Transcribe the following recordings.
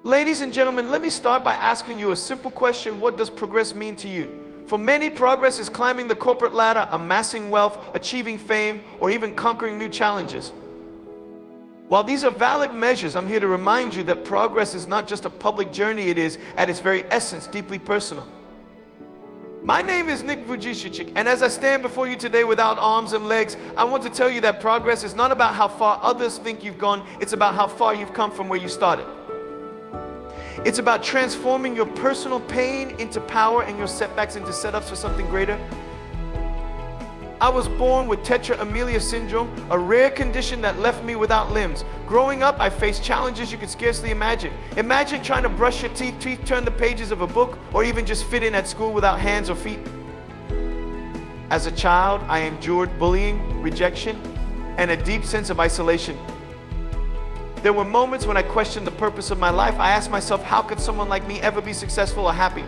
Ladies and gentlemen, let me start by asking you a simple question. What does progress mean to you? For many, progress is climbing the corporate ladder, amassing wealth, achieving fame, or even conquering new challenges. While these are valid measures, I'm here to remind you that progress is not just a public journey, it is, at its very essence, deeply personal. My name is Nick Vujicic, and as I stand before you today without arms and legs, I want to tell you that progress is not about how far others think you've gone, it's about how far you've come from where you started. It's about transforming your personal pain into power and your setbacks into setups for something greater. I was born with tetraamelia syndrome, a rare condition that left me without limbs. Growing up, I faced challenges you could scarcely imagine. Imagine trying to brush your teeth, turn the pages of a book, or even just fit in at school without hands or feet. As a child, I endured bullying, rejection, and a deep sense of isolation. There were moments when I questioned the purpose of my life. I asked myself, how could someone like me ever be successful or happy?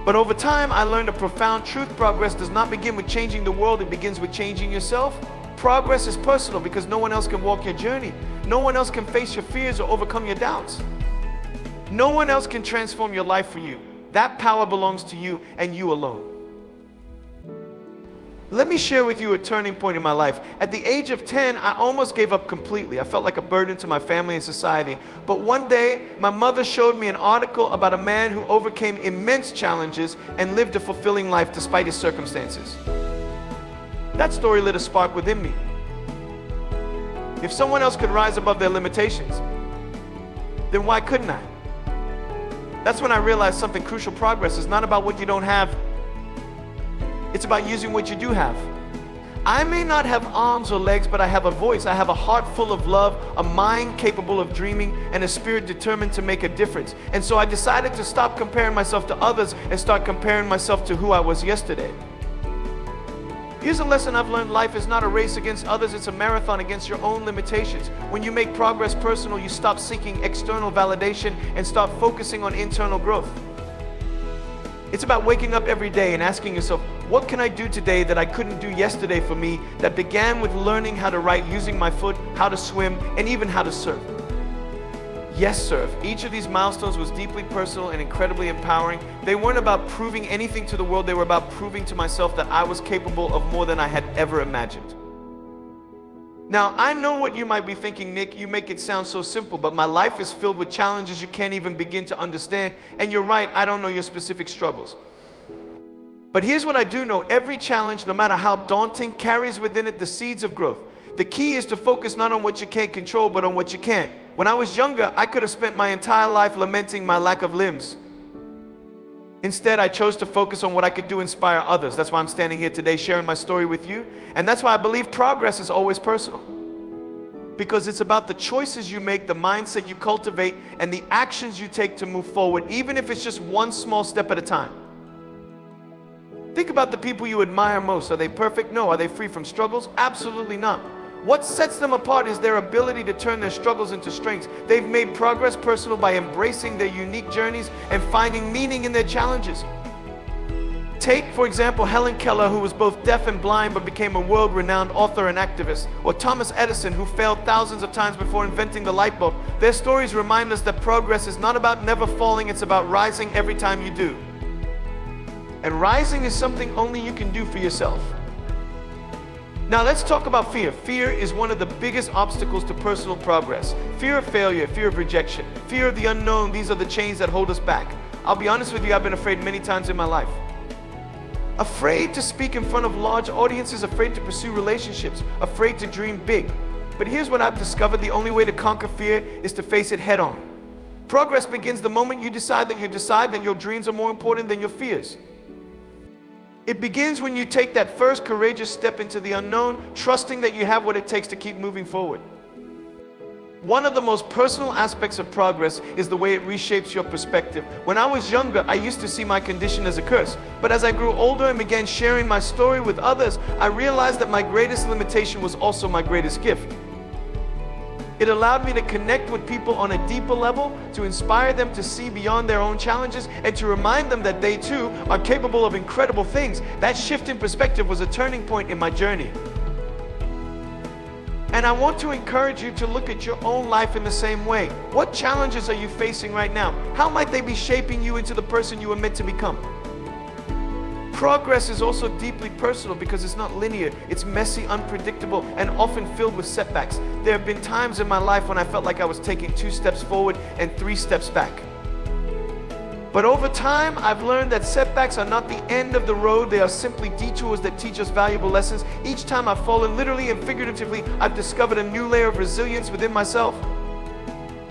But over time, I learned a profound truth. Progress does not begin with changing the world, it begins with changing yourself. Progress is personal because no one else can walk your journey. No one else can face your fears or overcome your doubts. No one else can transform your life for you. That power belongs to you and you alone. Let me share with you a turning point in my life. At the age of 10, I almost gave up completely. I felt like a burden to my family and society. But one day, my mother showed me an article about a man who overcame immense challenges and lived a fulfilling life despite his circumstances. That story lit a spark within me. If someone else could rise above their limitations, then why couldn't I? That's when I realized something crucial. Progress is not about what you don't have. It's about using what you do have. I may not have arms or legs, but I have a voice. I have a heart full of love, a mind capable of dreaming, and a spirit determined to make a difference. And so I decided to stop comparing myself to others and start comparing myself to who I was yesterday. Here's a lesson I've learned. Life is not a race against others, it's a marathon against your own limitations. When you make progress personal, you stop seeking external validation and start focusing on internal growth. It's about waking up every day and asking yourself, what can I do today that I couldn't do yesterday for me, that began with learning how to write using my foot, how to swim, and even how to surf. Yes, surf. Each of these milestones was deeply personal and incredibly empowering. They weren't about proving anything to the world, they were about proving to myself that I was capable of more than I had ever imagined. Now, I know what you might be thinking, Nick, you make it sound so simple, but my life is filled with challenges you can't even begin to understand. And you're right, I don't know your specific struggles. But here's what I do know. Every challenge, no matter how daunting, carries within it the seeds of growth. The key is to focus not on what you can't control, but on what you can. When I was younger, I could have spent my entire life lamenting my lack of limbs. Instead, I chose to focus on what I could do to inspire others. That's why I'm standing here today sharing my story with you. And that's why I believe progress is always personal. Because it's about the choices you make, the mindset you cultivate, and the actions you take to move forward, even if it's just one small step at a time. Think about the people you admire most. Are they perfect? No. Are they free from struggles? Absolutely not. What sets them apart is their ability to turn their struggles into strengths. They've made progress personal by embracing their unique journeys and finding meaning in their challenges. Take, for example, Helen Keller, who was both deaf and blind but became a world-renowned author and activist, or Thomas Edison, who failed thousands of times before inventing the light bulb. Their stories remind us that progress is not about never falling, it's about rising every time you do. And rising is something only you can do for yourself. Now let's talk about fear. Fear is one of the biggest obstacles to personal progress. Fear of failure, fear of rejection, fear of the unknown, these are the chains that hold us back. I'll be honest with you, I've been afraid many times in my life. Afraid to speak in front of large audiences, afraid to pursue relationships, afraid to dream big. But here's what I've discovered, the only way to conquer fear is to face it head on. Progress begins the moment you decide that your dreams are more important than your fears. It begins when you take that first courageous step into the unknown, trusting that you have what it takes to keep moving forward. One of the most personal aspects of progress is the way it reshapes your perspective. When I was younger, I used to see my condition as a curse. But as I grew older and began sharing my story with others, I realized that my greatest limitation was also my greatest gift. It allowed me to connect with people on a deeper level, to inspire them to see beyond their own challenges, and to remind them that they too are capable of incredible things. That shift in perspective was a turning point in my journey. And I want to encourage you to look at your own life in the same way. What challenges are you facing right now? How might they be shaping you into the person you were meant to become? Progress is also deeply personal because it's not linear. It's messy, unpredictable, and often filled with setbacks. There have been times in my life when I felt like I was taking 2 steps forward and 3 steps back. But over time, I've learned that setbacks are not the end of the road. They are simply detours that teach us valuable lessons. Each time I've fallen, literally and figuratively, I've discovered a new layer of resilience within myself.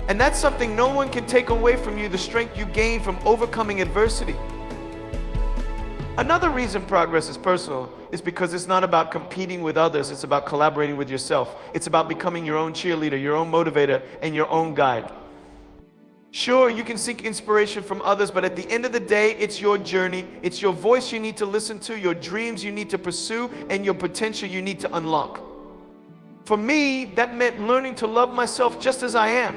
And that's something no one can take away from you, the strength you gain from overcoming adversity. Another reason progress is personal is because it's not about competing with others, it's about collaborating with yourself. It's about becoming your own cheerleader, your own motivator, and your own guide. Sure, you can seek inspiration from others, but at the end of the day, it's your journey. It's your voice you need to listen to, your dreams you need to pursue, and your potential you need to unlock. For me, that meant learning to love myself just as I am.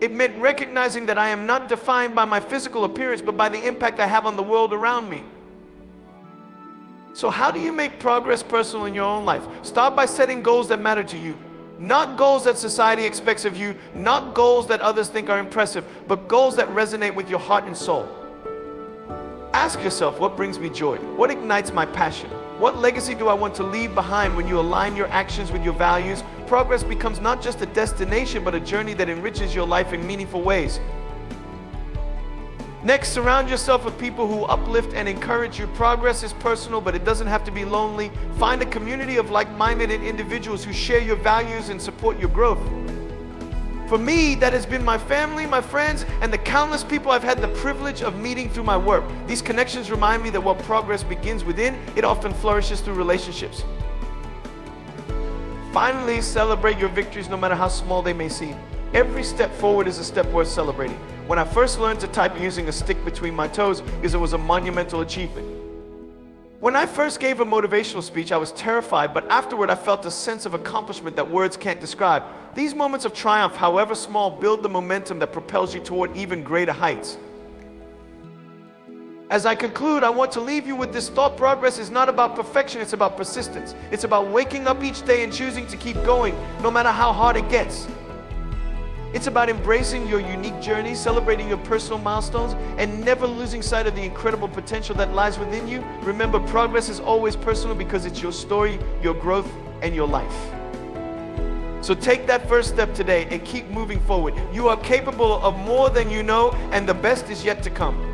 It meant recognizing that I am not defined by my physical appearance, but by the impact I have on the world around me. So how do you make progress personal in your own life? Start by setting goals that matter to you. Not goals that society expects of you, not goals that others think are impressive, but goals that resonate with your heart and soul. Ask yourself, what brings me joy? What ignites my passion? What legacy do I want to leave behind? When you align your actions with your values, progress becomes not just a destination, but a journey that enriches your life in meaningful ways. Next, surround yourself with people who uplift and encourage you. Progress is personal, but it doesn't have to be lonely. Find a community of like-minded individuals who share your values and support your growth. For me, that has been my family, my friends, and the countless people I've had the privilege of meeting through my work. These connections remind me that while progress begins within, it often flourishes through relationships. Finally, celebrate your victories no matter how small they may seem. Every step forward is a step worth celebrating. When I first learned to type using a stick between my toes, it was a monumental achievement. When I first gave a motivational speech, I was terrified, but afterward I felt a sense of accomplishment that words can't describe. These moments of triumph, however small, build the momentum that propels you toward even greater heights. As I conclude, I want to leave you with this thought. Progress is not about perfection, it's about persistence. It's about waking up each day and choosing to keep going, no matter how hard it gets. It's about embracing your unique journey, celebrating your personal milestones, and never losing sight of the incredible potential that lies within you. Remember, progress is always personal because it's your story, your growth, and your life. So take that first step today and keep moving forward. You are capable of more than you know, and the best is yet to come.